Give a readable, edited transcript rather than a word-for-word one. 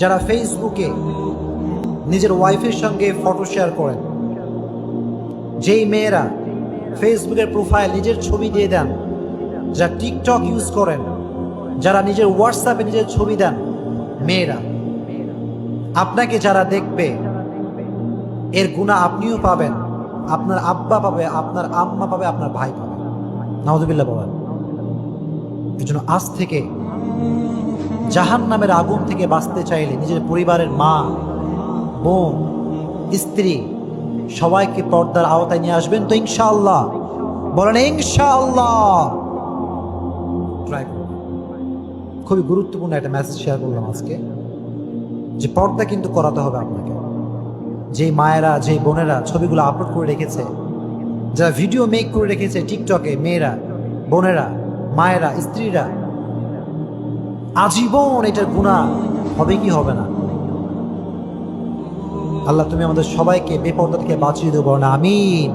যারা ফেসবুকে নিজের ওয়াইফের সঙ্গে ফটো শেয়ার করেন, যেই মেয়েরা ফেসবুকের প্রোফাইল নিজের ছবি দিয়ে দেন, যারা টিকটক ইউজ করেন, যারা নিজের হোয়াটসঅ্যাপে নিজের ছবি দেন, মেয়েরা, আপনাকে যারা দেখবে এর গুনাহ আপনিও পাবেন, আপনার আব্বা পাবে, আপনার আম্মা পাবে, আপনার ভাই পাবে। নাউযুবিল্লাহ বলেন। এই জন্য আজ থেকে জাহান্নামের আগুন থেকে বাঁচতে চাইলে নিজের পরিবারের মা, বোন, স্ত্রী সবাইকে পর্দার আওতায় নিয়ে আসবেন তো ইনশাআল্লাহ? বলেন ইনশাআল্লাহ। ট্রাই করুন। খুবই গুরুত্বপূর্ণ একটা মেসেজ শেয়ার করলাম আজকে, যে পর্দা কিন্তু করাতে হবে আপনাকে। যেই মায়েরা, যেই বোনেরা ছবিগুলো আপলোড করে রেখেছে, যারা ভিডিও মেক করে রেখেছে টিকটকে, মেয়েরা, বোনেরা, মায়েরা, স্ত্রীরা, আজীবন এটার গুনাহ হবে কি হবে না? আল্লাহ তুমি আমাদের সবাইকে বেপর্দা থেকে বাঁচিয়ে দেবো না, আমিন।